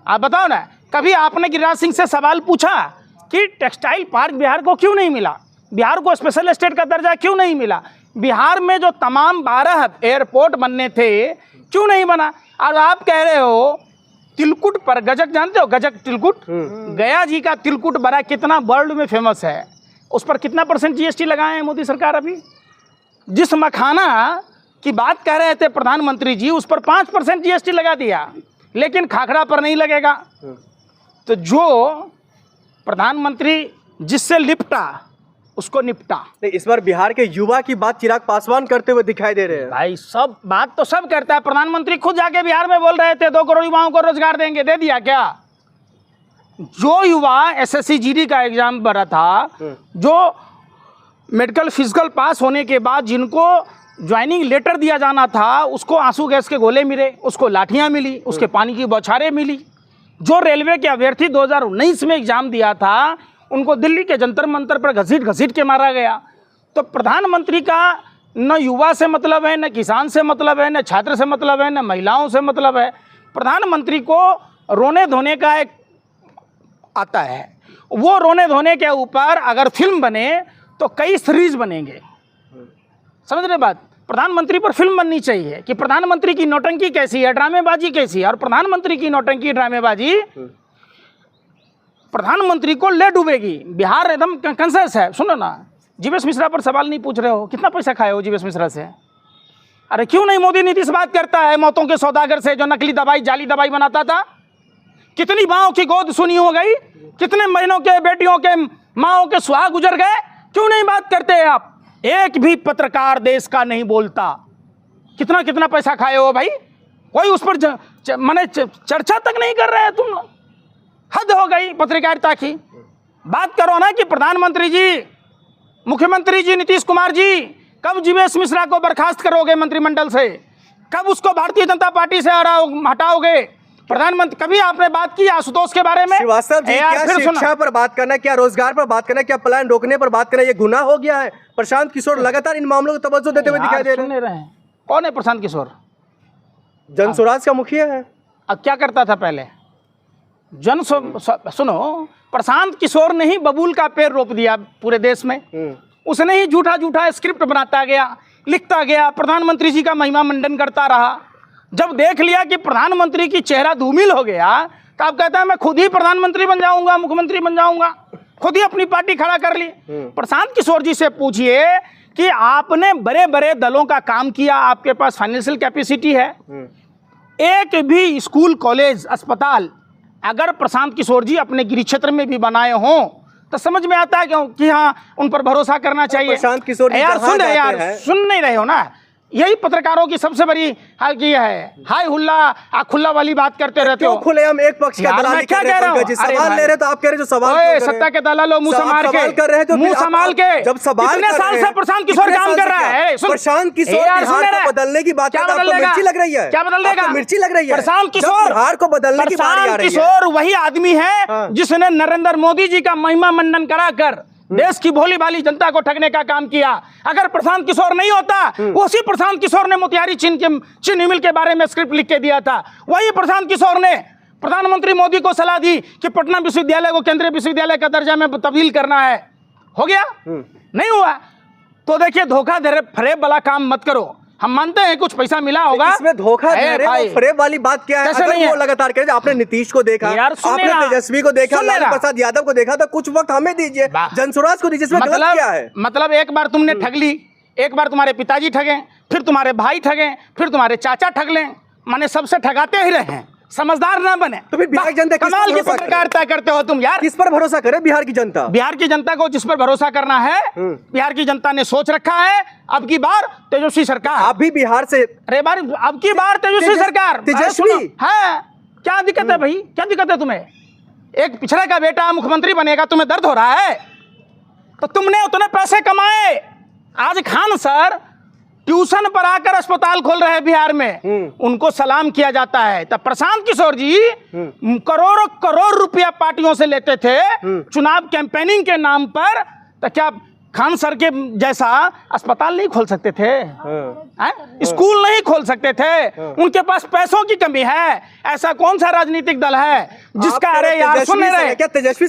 आप बताओ ना, कभी आपने गिरिराज सिंह से सवाल पूछा कि टेक्सटाइल पार्क बिहार को क्यों नहीं मिला, बिहार को स्पेशल स्टेट का दर्जा क्यों नहीं मिला, बिहार में जो तमाम 12 एयरपोर्ट बनने थे क्यों नहीं बना। और आप कह रहे हो तिलकुट पर, गजक जानते हो, गजक तिलकुट, गया जी का तिलकुट बड़ा कितना वर्ल्ड में फेमस है, उस पर कितना % GST लगाए हैं मोदी सरकार। अभी जिस मखाना की बात कह रहे थे प्रधानमंत्री जी, उस पर 5% GST लगा दिया, लेकिन खाखरा पर नहीं लगेगा। तो जो प्रधानमंत्री जिससे लिपटा उसको निपटा। इस बार बिहार के युवा की बात चिराग पासवान करते हुए दिखाई दे रहे हैं। भाई सब बात तो सब करता है, प्रधानमंत्री खुद जाके बिहार में बोल रहे थे 2 करोड़ युवाओं को रोजगार देंगे, दे दिया क्या। जो युवा SSC GD का एग्जाम भरा था, जो मेडिकल फिजिकल पास होने के बाद जिनको ज्वाइनिंग लेटर दिया जाना था, उसको आंसू गैस के गोले मिले, उसको लाठियां मिली, उसके पानी की बौछारें मिली। जो रेलवे के अभ्यर्थी 2019 में एग्जाम दिया था, उनको दिल्ली के जंतर मंतर पर घसीट घसीट के मारा गया। तो प्रधानमंत्री का न युवा से मतलब है, न किसान से मतलब है, न छात्र से मतलब है, न महिलाओं से मतलब है। प्रधानमंत्री को रोने धोने का एक आता है, वो रोने धोने के ऊपर अगर फिल्म बने तो कई सीरीज बनेंगे। समझ रहे बात। प्रधानमंत्री पर फिल्म बननी चाहिए कि प्रधानमंत्री की नौटंकी कैसी है, ड्रामेबाजी कैसी है। और प्रधानमंत्री की नौटंकी ड्रामेबाजी प्रधानमंत्री को ले डूबेगी। बिहार एकदम कंसेस है। सुनो ना, जीवेश मिश्रा पर सवाल नहीं पूछ रहे हो, कितना पैसा खाए हो जीवेश मिश्रा से। अरे क्यों नहीं मोदी नीतीश बात करता है मौतों के सौदागर से, जो नकली दवाई जाली दवाई बनाता था। कितनी माँओं की गोद सुनी हो गई, कितने महीनों के बेटियों के माँओं के सुहाग गुजर गए। क्यों नहीं बात करते हैं आप। एक भी पत्रकार देश का नहीं बोलता। कितना कितना पैसा खाए हो भाई, कोई उस पर माने चर्चा तक नहीं कर रहे हैं तुम लोग। हद हो गई पत्रकारिता की। बात करो ना कि प्रधानमंत्री जी, मुख्यमंत्री जी नीतीश कुमार जी, कब जीवेश मिश्रा को बर्खास्त करोगे मंत्रिमंडल से, कब उसको भारतीय जनता पार्टी से हटाओगे। प्रधानमंत्री कभी आपने बात की आशुतोष के बारे में? श्रीवास्तव जी, क्या शिक्षा पर बात करना, क्या रोजगार पर बात करना, क्या प्लान रोकने पर बात करना, ये गुनाह हो गया है? प्रशांत किशोर लगातार इन मामलों को तवज्जो देते हुए दिखाई दे रहे हैं। कौन है प्रशांत किशोर? जन स्वराज का मुखिया है। अब क्या करता था पहले? सुनो, प्रशांत किशोर ने ही बबूल का पेड़ रोप दिया पूरे देश में। उसने ही झूठा झूठा स्क्रिप्ट बनाता गया, लिखता गया, प्रधानमंत्री जी का महिमा मंडन करता रहा। जब देख लिया कि प्रधानमंत्री की चेहरा धूमिल हो गया, तो आप कहता है मैं खुद ही प्रधानमंत्री बन जाऊंगा, मुख्यमंत्री बन जाऊंगा, खुद ही अपनी पार्टी खड़ा कर ली। प्रशांत किशोर जी से पूछिए कि आपने बड़े बड़े दलों का काम किया, आपके पास फाइनेंशियल कैपेसिटी है। एक भी स्कूल, कॉलेज, अस्पताल अगर प्रशांत किशोर जी अपने गृह क्षेत्र में भी बनाए हों तो समझ में आता है क्यों कि हाँ उन पर भरोसा करना चाहिए। प्रशांत किशोर यार सुन नहीं रहे हो ना। यही पत्रकारों की सबसे बड़ी हाय हुल्ला खुल्ला वाली बात करते रहते हो। खुले हम एक पक्ष का दलाली क्या कह रहे हो? सवाल ले रहे तो आप कह रहे जो सवाल सत्ता के दलालो मुंह संभाल के, मुंह संभाल के। जब सवाल कितने साल से प्रशांत किशोर काम कर रहा है? प्रशांत किशोर बिहार को बदलने की बात, क्या मिर्ची लग रही है? क्या बदल देगा? मिर्ची लग रही है। प्रशांत किशोर बिहार को बदलने की बात आ रही है। प्रशांत किशोर वही आदमी है जिसने नरेंद्र मोदी जी का महिमा मंडन कराकर देश की भोली भाली जनता को ठगने का काम किया। अगर प्रशांत किशोर नहीं होता, उसी प्रशांत किशोर ने मोतिहारी चीनी मिल के बारे में स्क्रिप्ट लिख के दिया था। वही प्रशांत किशोर ने प्रधानमंत्री मोदी को सलाह दी कि पटना विश्वविद्यालय को केंद्रीय विश्वविद्यालय का दर्जा में तब्दील करना है। हो गया? नहीं हुआ। तो देखिए, धोखा फरेब वाला काम मत करो। हम मानते हैं कुछ पैसा मिला होगा, इसमें धोखा फरेब वाली बात क्या है? अगर वो लगातार करें, आपने नीतीश को देखा, आपने तेजस्वी को देखा, लालू प्रसाद यादव को देखा, तो कुछ वक्त हमें दीजिए, जनसुराज को दीजिए। इसमें गलत क्या है? मतलब एक बार तुमने ठग ली, एक बार तुम्हारे पिताजी ठगे, फिर तुम्हारे भाई ठगे, फिर तुम्हारे चाचा ठग लें, माने सबसे ठगाते ही रहे। समझदार ना बने तो फिर बिहार जनता कमाल की पत्रकारिता करते हो तुम यार। किस पर भरोसा करे बिहार की जनता? बिहार की जनता को जिस पर भरोसा करना है, बिहार की जनता ने सोच रखा है। अब की बार तेजस्वी सरकार। आप भी बिहार से? अरे बार अब की बार तेजस्वी सरकार। तेजस्वी है, क्या दिक्कत है भाई? क्या दिक्कत है तुम्हें? एक पिछड़ा का बेटा मुख्यमंत्री बनेगा, तुम्हें दर्द हो रहा है? तो तुमने उतने पैसे कमाए। आज खान सर ट्यूशन पर आकर अस्पताल खोल रहे हैं बिहार में, उनको सलाम किया जाता है। तब प्रशांत किशोर जी करोड़ों करोड़ रुपया पार्टियों से लेते थे चुनाव कैंपेनिंग के नाम पर। तो क्या खान सर के जैसा अस्पताल नहीं खोल सकते थे, स्कूल नहीं खोल सकते थे? उनके पास पैसों की कमी है? ऐसा कौन सा राजनीतिक दल है जिसका, अरे यार सुन रहे, क्या तेजस्वी